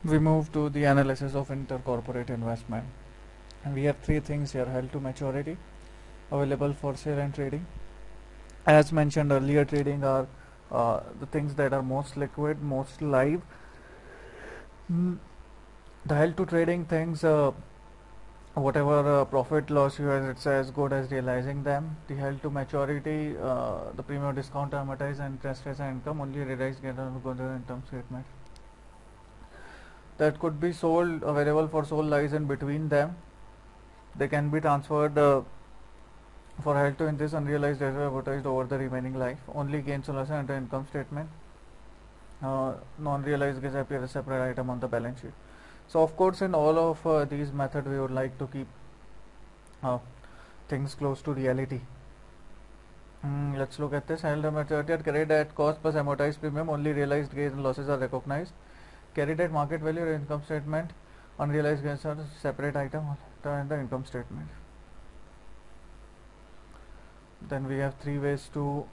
We move to the analysis of intercorporate investment. And we have three things here: held to maturity, available for sale and trading. As mentioned earlier, trading are the things that are most liquid, most live. Mm, The held to trading things, whatever profit loss you has, it's as good as realizing them. The held to maturity, the premium discount amortize and interest rates and income only realized get on the income statement. That could be sold, available for sold lies in between them. They can be transferred for held to interest unrealized as advertised over the remaining life. Only gains or losses enter income statement. Non-realized gains appear as separate item on the balance sheet. So of course in all of these methods we would like to keep uh, things close to reality. Let's look at this. Held to maturity at carried at cost plus amortized premium. Only realized gains and losses are recognized. Carried at market value or income statement. Unrealized gains are separate item in the income statement. Then we have three ways to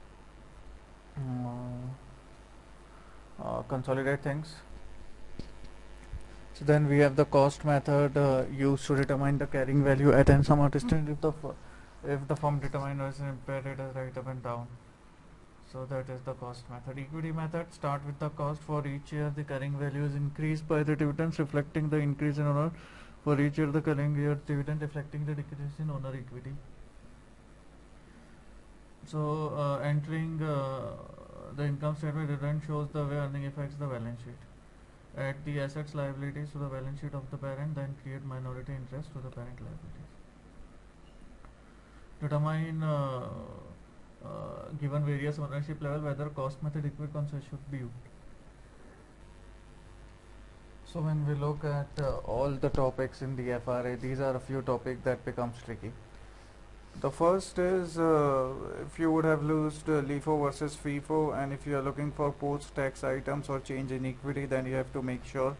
consolidate things. So then we have the cost method used to determine the carrying value at and some distant if the firm determined was impaired it as right up and down. So that is the cost method. Equity method start with the cost for each year. The carrying value is increased by the dividends reflecting the increase in owner. For each year the carrying year dividend reflecting the decrease in owner equity. So entering the income statement return shows the way earning affects the balance sheet. Add the assets liabilities to the balance sheet of the parent, then create minority interest to the parent liabilities. Determine given various ownership level whether cost method equity concept should be used. So when we look at all the topics in the FRA, these are a few topics that becomes tricky. The first is if you would have used LIFO versus FIFO, and if you are looking for post-tax items or change in equity, then you have to make sure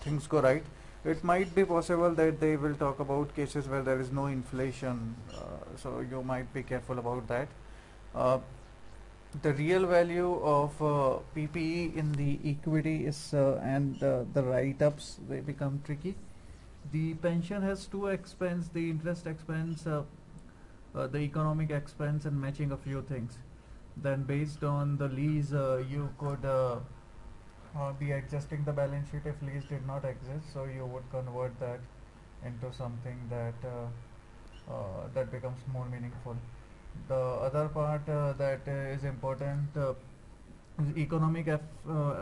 things go right. It might be possible that they will talk about cases where there is no inflation, so you might be careful about that. Uh, the real value of PPE in the equity is and the write-ups, they become tricky. The pension has two expense: the interest expense, the economic expense, and matching a few things. Then based on the lease, you could be adjusting the balance sheet if lease did not exist, so you would convert that into something that becomes more meaningful. The other part that is important is economic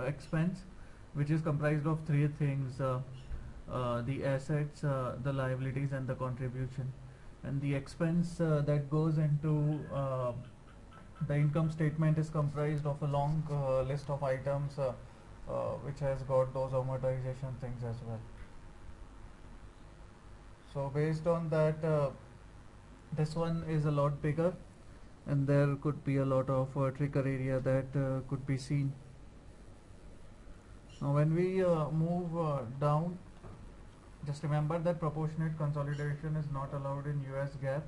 expense, which is comprised of three things: the assets, the liabilities, and the contribution. And the expense that goes into the income statement is comprised of a long list of items which has got those amortization things as well. So based on that, this one is a lot bigger, and there could be a lot of trigger area that could be seen. Now when we move down, just remember that proportionate consolidation is not allowed in US GAAP.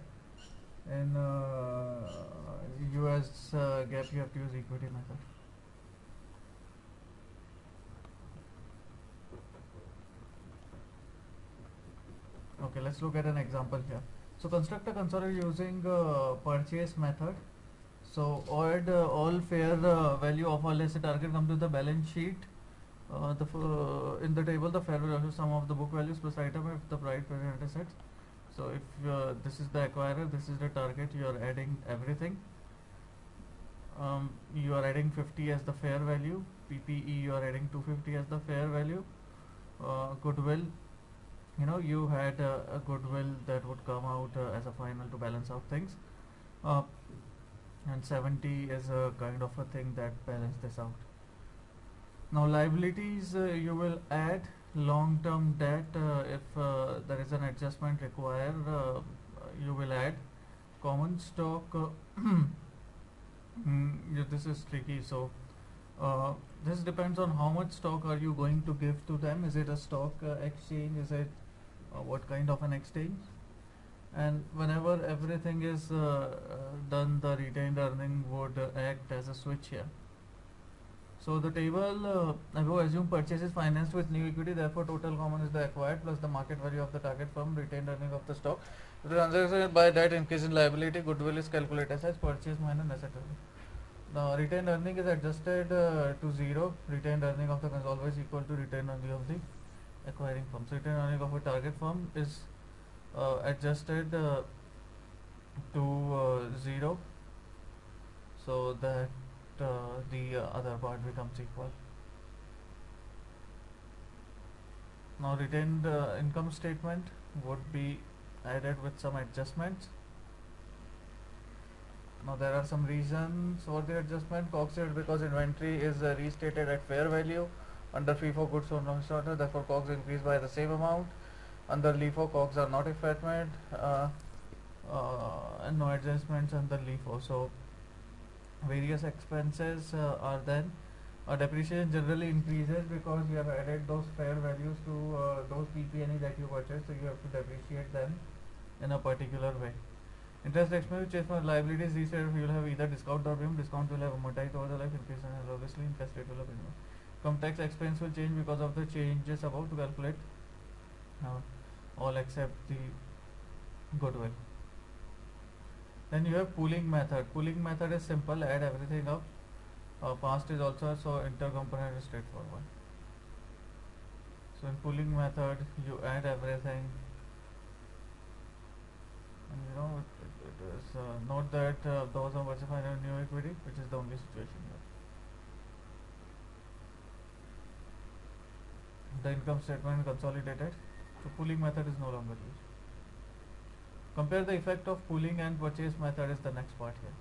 In US GAAP you have to use equity method. Okay, let's look at an example here. So construct a consolidation using purchase method. So add all fair value of all asset target come to the balance sheet. In the table the fair value sum of the book values plus item if the price present assets. So if this is the acquirer, this is the target, you are adding everything. You are adding 50 as the fair value. PPE you are adding 250 as the fair value. Goodwill, you had a goodwill that would come out as a final to balance out things. And 70 is a kind of a thing that balance this out. Now liabilities, you will add long-term debt if there is an adjustment required. You will add common stock. Yeah, this is tricky. So this depends on how much stock are you going to give to them. Is it a stock exchange? Is it what kind of an exchange? And whenever everything is done, the retained earning would act as a switch here. So the table above assume purchase is financed with new equity, therefore total common is the acquired plus the market value of the target firm, retained earning of the stock. If the transaction is by debt increase in liability, goodwill is calculated as purchase minus asset value. The retained earning is adjusted to zero. Retained earning of the is always equal to retained earning of the acquiring firm. So retained earning of a target firm is adjusted to zero, so that the other part becomes equal. Now retained income statement would be added with some adjustments. Now there are some reasons for the adjustment. COGS is because inventory is restated at fair value. Under FIFO goods sold non starter, therefore COGS increased by the same amount. Under LIFO COGS are not affected and no adjustments under LIFO. So various expenses are then depreciation generally increases because you have added those fair values to those PP&E that you purchased, so you have to depreciate them in a particular way. Interest expense, which is for liabilities, these you will have either discount or premium. Discount will have amortized over the life, increase and obviously interest rate will have minimum. Income tax expense will change because of the changes above to calculate all except the goodwill. Then you have pooling method. Pooling method is simple, add everything up. Past is also, so intercomponent is straightforward. So in pooling method you add everything, and it is note that those are versified in new equity, which is the only situation here. The income statement consolidated, so pooling method is no longer used. Compare the effect of pooling and purchase method is the next part here.